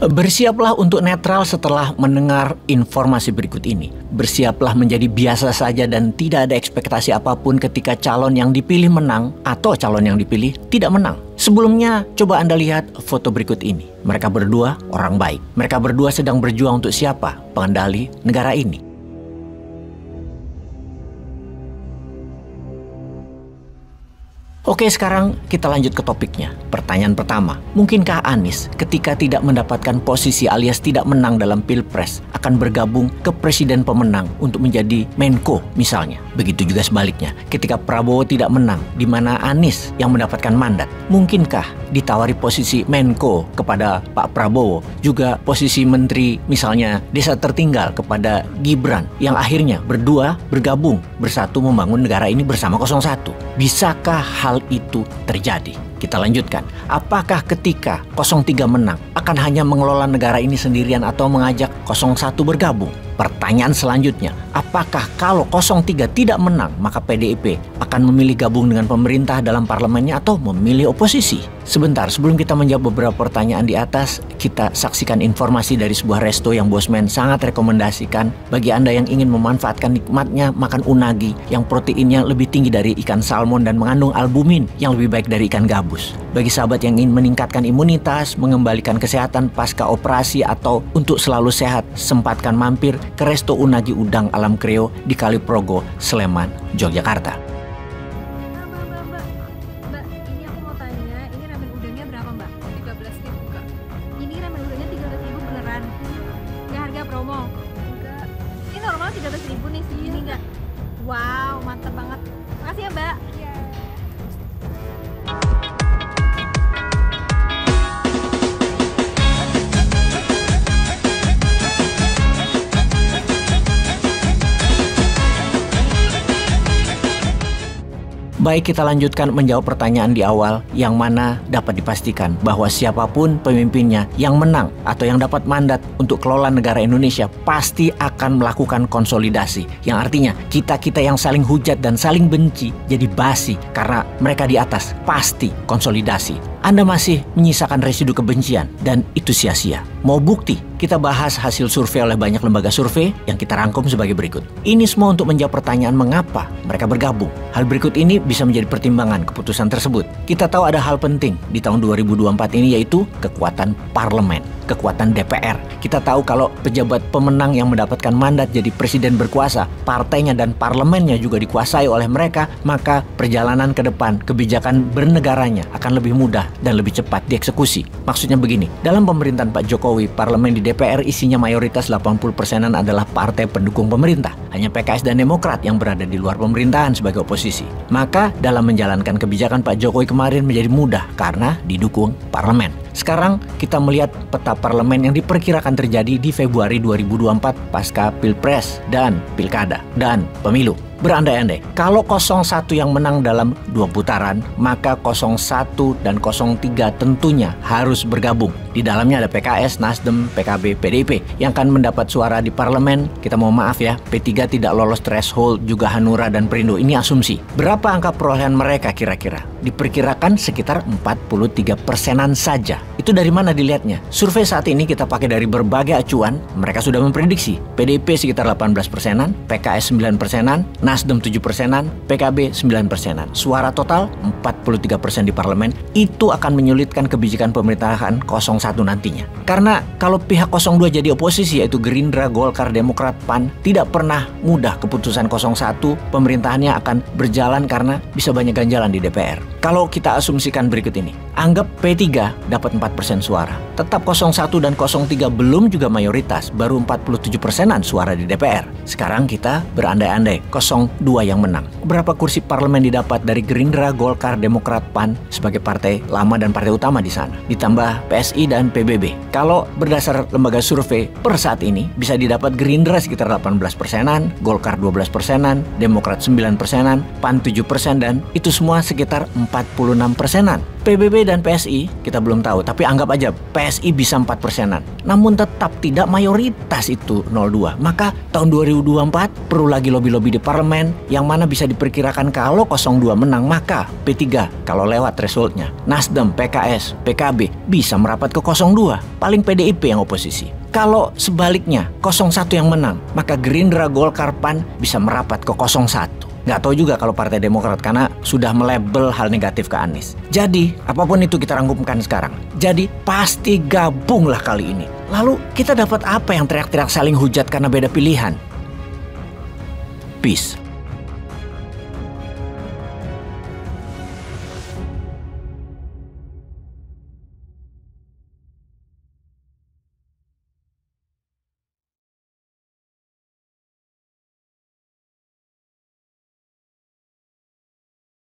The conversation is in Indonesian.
Bersiaplah untuk netral setelah mendengar informasi berikut ini. Bersiaplah menjadi biasa saja dan tidak ada ekspektasi apapun ketika calon yang dipilih menang atau calon yang dipilih tidak menang. Sebelumnya, coba Anda lihat foto berikut ini. Mereka berdua orang baik. Mereka berdua sedang berjuang untuk siapa? Pengendali negara ini. Oke, sekarang kita lanjut ke topiknya. Pertanyaan pertama, mungkinkah Anies ketika tidak mendapatkan posisi alias tidak menang dalam Pilpres akan bergabung ke presiden pemenang untuk menjadi Menko misalnya? Begitu juga sebaliknya, ketika Prabowo tidak menang, di mana Anies yang mendapatkan mandat, mungkinkah ditawari posisi Menko kepada Pak Prabowo, juga posisi menteri misalnya desa tertinggal kepada Gibran, yang akhirnya berdua bergabung bersatu membangun negara ini bersama 01? Bisakah hal itu terjadi? Kita lanjutkan. Apakah ketika 03 menang akan hanya mengelola negara ini sendirian atau mengajak 01 bergabung? Pertanyaan selanjutnya, apakah kalau 03 tidak menang maka PDIP akan memilih gabung dengan pemerintah dalam parlemennya atau memilih oposisi? Sebentar, sebelum kita menjawab beberapa pertanyaan di atas, kita saksikan informasi dari sebuah resto yang Bosman sangat rekomendasikan bagi Anda yang ingin memanfaatkan nikmatnya makan unagi yang proteinnya lebih tinggi dari ikan salmon dan mengandung albumin yang lebih baik dari ikan gabus. Bagi sahabat yang ingin meningkatkan imunitas, mengembalikan kesehatan pasca operasi, atau untuk selalu sehat, sempatkan mampir ke Resto Unagi Udang Alam Kreo di Kaliprogo, Sleman, Yogyakarta. Mbak, ini aku mau tanya, ini ramen udangnya berapa Mbak? 13.000 Kak. Ini ramen udangnya 13.000 beneran? Nggak harga promo? Enggak. Ini normal 13.000 nih, segini nggak? Wow, mantap banget. Makasih ya Mbak. Iya. Baik, kita lanjutkan menjawab pertanyaan di awal, yang mana dapat dipastikan bahwa siapapun pemimpinnya yang menang atau yang dapat mandat untuk kelola negara Indonesia pasti akan melakukan konsolidasi. Yang artinya kita-kita yang saling hujat dan saling benci jadi basi karena mereka di atas pasti konsolidasi. Anda masih menyisakan residu kebencian dan itu sia-sia. Mau bukti? Kita bahas hasil survei oleh banyak lembaga survei yang kita rangkum sebagai berikut. Ini semua untuk menjawab pertanyaan mengapa mereka bergabung. Hal berikut ini bisa menjadi pertimbangan keputusan tersebut. Kita tahu ada hal penting di tahun 2024 ini, yaitu kekuatan parlemen, kekuatan DPR. Kita tahu kalau pejabat pemenang yang mendapatkan mandat jadi presiden berkuasa, partainya dan parlemennya juga dikuasai oleh mereka, maka perjalanan ke depan kebijakan bernegaranya akan lebih mudah dan lebih cepat dieksekusi. Maksudnya begini, dalam pemerintahan Pak Jokowi, parlemen di DPR isinya mayoritas 80%-an adalah partai pendukung pemerintah. Hanya PKS dan Demokrat yang berada di luar pemerintahan sebagai oposisi. Maka dalam menjalankan kebijakan Pak Jokowi kemarin menjadi mudah karena didukung parlemen. Sekarang kita melihat peta parlemen yang diperkirakan terjadi di Februari 2024 pasca Pilpres dan Pilkada dan Pemilu. Berandai-andai, kalau 01 yang menang dalam 2 putaran, maka 01 dan 03 tentunya harus bergabung. Di dalamnya ada PKS, Nasdem, PKB, PDIP yang akan mendapat suara di parlemen. Kita mohon maaf ya, P3 tidak lolos threshold, juga Hanura dan Perindo. Ini asumsi. Berapa angka perolehan mereka kira-kira? Diperkirakan sekitar 43%-an saja. Itu dari mana dilihatnya? Survei saat ini kita pakai dari berbagai acuan. Mereka sudah memprediksi PDIP sekitar 18%-an, PKS 9%-an, Nasdem 7%-an, PKB 9%-an. Suara total 43% di parlemen. Itu akan menyulitkan kebijakan pemerintahan 01 nantinya. Karena kalau pihak 02 jadi oposisi, yaitu Gerindra, Golkar, Demokrat, PAN, tidak pernah mudah keputusan 01. Pemerintahannya akan berjalan karena bisa banyak ganjalan di DPR. Kalau kita asumsikan berikut ini, anggap P3 dapat 4% suara. Tetap 01 dan 03 belum juga mayoritas, baru 47%-an suara di DPR. Sekarang kita berandai-andai 02 yang menang. Berapa kursi parlemen didapat dari Gerindra, Golkar, Demokrat, PAN sebagai partai lama dan partai utama di sana, ditambah PSI dan PBB. Kalau berdasar lembaga survei per saat ini bisa didapat Gerindra sekitar 18%-an, Golkar 12%-an, Demokrat 9%-an, PAN 7%, dan itu semua sekitar 46%-an. PBB dan PSI kita belum tahu, tapi anggap aja PSI bisa 4%-an. Namun tetap tidak mayoritas itu 02. Maka tahun 2024 perlu lagi lobby-lobby di parlemen, yang mana bisa diperkirakan kalau 02 menang, maka P3 kalau lewat thresholdnya, Nasdem, PKS, PKB bisa merapat ke 02, paling PDIP yang oposisi. Kalau sebaliknya 01 yang menang, maka Gerindra, Golkar, PAN bisa merapat ke 01. Nggak tahu juga kalau Partai Demokrat karena sudah melabel hal negatif ke Anies. Jadi, apapun itu kita rangkumkan sekarang. Jadi, pasti gabunglah kali ini. Lalu, kita dapat apa yang teriak-teriak saling hujat karena beda pilihan? Peace.